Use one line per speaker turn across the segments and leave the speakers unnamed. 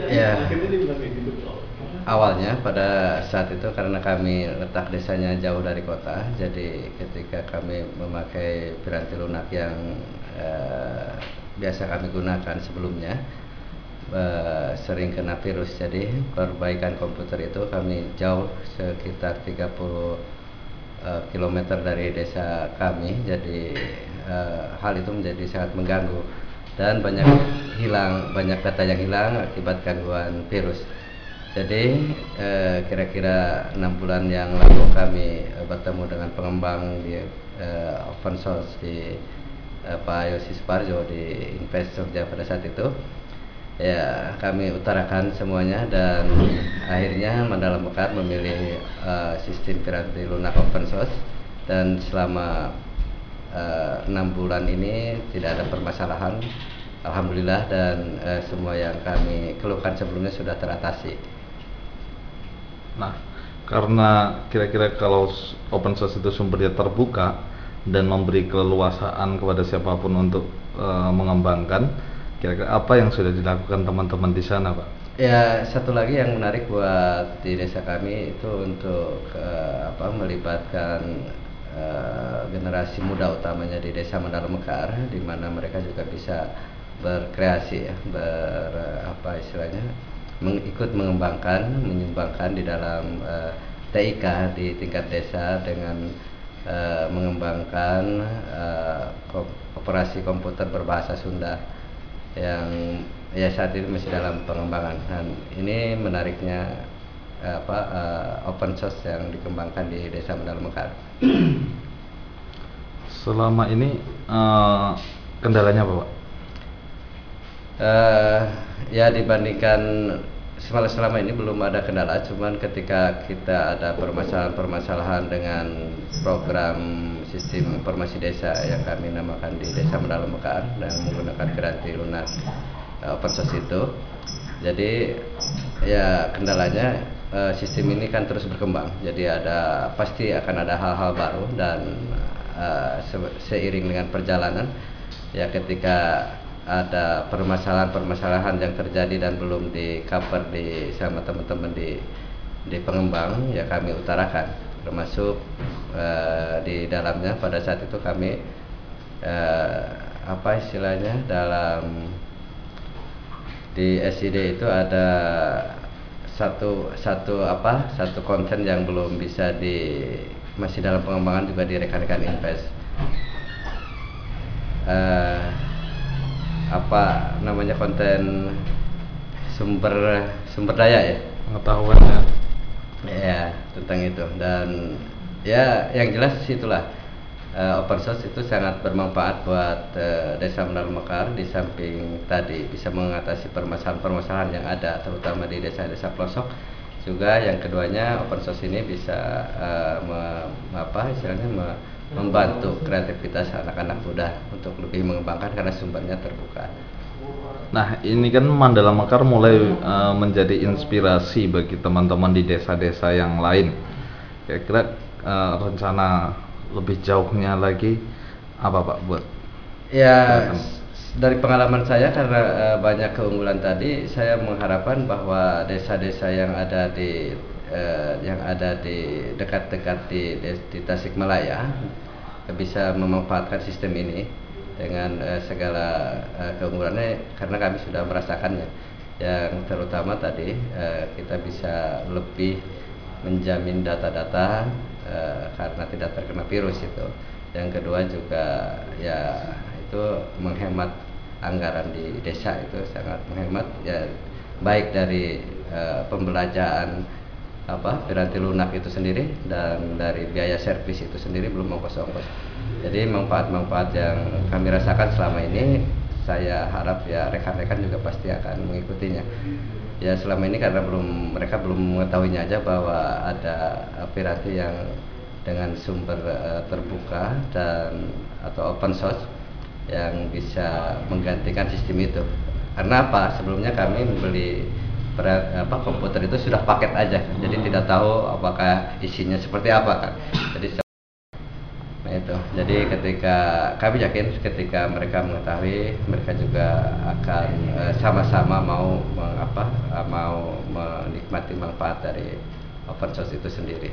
Ya, awalnya pada saat itu karena kami letak desanya jauh dari kota, jadi ketika kami memakai piranti lunak yang biasa kami gunakan sebelumnya, sering kena virus. Jadi perbaikan komputer itu kami jauh sekitar 30 kilometer dari desa kami, jadi hal itu menjadi sangat mengganggu dan banyak data yang hilang akibat gangguan virus. Jadi kira-kira 6 bulan yang lalu kami bertemu dengan pengembang di open source di Pak Yosi Suparjo di Invest Jogja pada saat itu. Ya, kami utarakan semuanya dan akhirnya Mandala Mekar memilih sistem piranti lunak open source, dan selama 6 bulan ini tidak ada permasalahan, alhamdulillah, dan semua yang kami keluhkan sebelumnya sudah teratasi.
Nah, karena kira-kira kalau open source itu sumbernya terbuka dan memberi keleluasaan kepada siapapun untuk mengembangkan, kira-kira apa yang sudah dilakukan teman-teman di sana, Pak?
Ya, satu lagi yang menarik buat di desa kami itu untuk melibatkan generasi muda, utamanya di desa Mandala Mekar, di mana mereka juga bisa berkreasi, ya, ikut mengembangkan, menyumbangkan di dalam TIK di tingkat desa dengan mengembangkan operasi komputer berbahasa Sunda yang ya saat ini masih dalam pengembangan. Dan ini menariknya open source yang dikembangkan di desa Mandala Mekar.
Selama ini kendalanya apa, Pak?
Ya, dibandingkan selama ini belum ada kendala, cuman ketika kita ada permasalahan dengan program sistem informasi desa yang kami namakan di desa Mandala Mekar dan menggunakan piranti lunak open source itu. Jadi ya kendalanya sistem ini kan terus berkembang, jadi pasti akan ada hal-hal baru, dan seiring dengan perjalanan ya, ketika ada permasalahan yang terjadi dan belum di cover sama teman-teman di pengembang, ya kami utarakan, termasuk di dalamnya pada saat itu kami dalam di SID itu ada satu konten yang belum bisa masih dalam pengembangan juga di rekan-rekan Invest. Konten sumber daya, ya,
Pengetahuannya.
ya, tentang itu. Dan ya yang jelas itulah open source itu sangat bermanfaat buat desa Mandala Mekar. Di samping tadi bisa mengatasi permasalahan-permasalahan yang ada terutama di desa-desa pelosok, juga yang keduanya open source ini bisa membantu kreativitas anak-anak muda untuk lebih mengembangkan karena sumbernya terbuka.
Nah, ini kan Mandala Mekar mulai menjadi inspirasi bagi teman-teman di desa-desa yang lain. Kira-kira rencana lebih jauhnya lagi apa, Pak, buat?
Ya, dari pengalaman saya, karena banyak keunggulan tadi, saya mengharapkan bahwa desa-desa yang ada di dekat-dekat di Tasikmalaya bisa memanfaatkan sistem ini dengan segala keunggulannya, karena kami sudah merasakannya. Yang terutama tadi kita bisa lebih menjamin data-data karena tidak terkena virus itu. Yang kedua juga ya itu menghemat anggaran di desa, itu sangat menghemat, ya, baik dari pembelajaran piranti lunak itu sendiri dan dari biaya servis itu sendiri, belum ongkos-ongkos. Jadi manfaat-manfaat yang kami rasakan selama ini, saya harap ya rekan-rekan juga pasti akan mengikutinya. Ya, selama ini karena mereka belum mengetahuinya aja bahwa ada piranti yang dengan sumber terbuka dan atau open source yang bisa menggantikan sistem itu. Karena apa? Sebelumnya kami membeli komputer itu sudah paket aja, jadi tidak tahu apakah isinya seperti apa kan. Jadi Nah itu, jadi ketika kami yakin ketika mereka mengetahui, mereka juga akan sama-sama mau menikmati manfaat dari open source itu sendiri.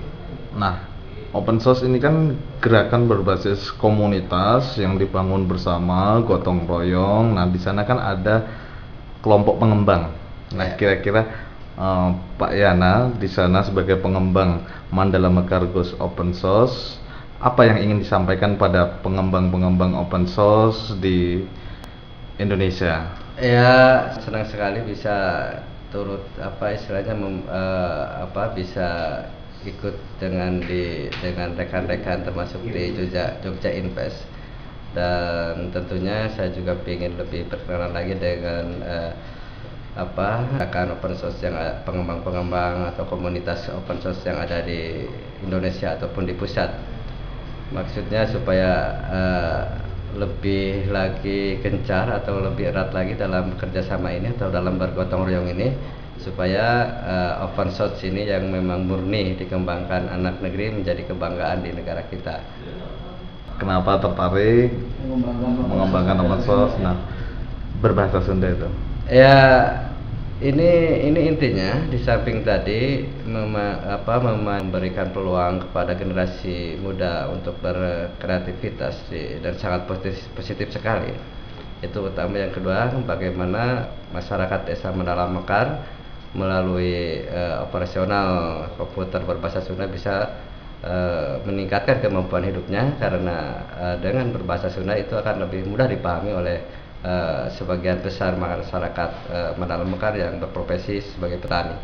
Nah, open source ini kan gerakan berbasis komunitas yang dibangun bersama, gotong royong. Nah, di sana kan ada kelompok pengembang. Nah, kira-kira Pak Yana di sana sebagai pengembang Mandala Mekar Ghost Open Source, apa yang ingin disampaikan pada pengembang-pengembang open source di Indonesia?
Ya, senang sekali bisa turut bisa ikut dengan rekan-rekan termasuk di Jogja Invest, dan tentunya saya juga ingin lebih berkenalan lagi dengan rekan open source yang pengembang-pengembang atau komunitas open source yang ada di Indonesia ataupun di pusat. Maksudnya supaya lebih lagi gencar atau lebih erat lagi dalam kerjasama ini atau dalam bergotong royong ini, supaya open source ini yang memang murni dikembangkan anak negeri menjadi kebanggaan di negara kita.
Kenapa tertarik mengembangkan open source? Nah, berbahasa Sunda itu.
Ya, ini intinya di samping tadi memberikan peluang kepada generasi muda untuk berkreativitas dan sangat positif sekali. Itu utama. Yang kedua, bagaimana masyarakat Desa Mandala Mekar melalui operasional komputer berbahasa Sunda bisa meningkatkan kemampuan hidupnya, karena dengan berbahasa Sunda itu akan lebih mudah dipahami oleh sebagian besar masyarakat Mandala Mekar yang berprofesi sebagai petani.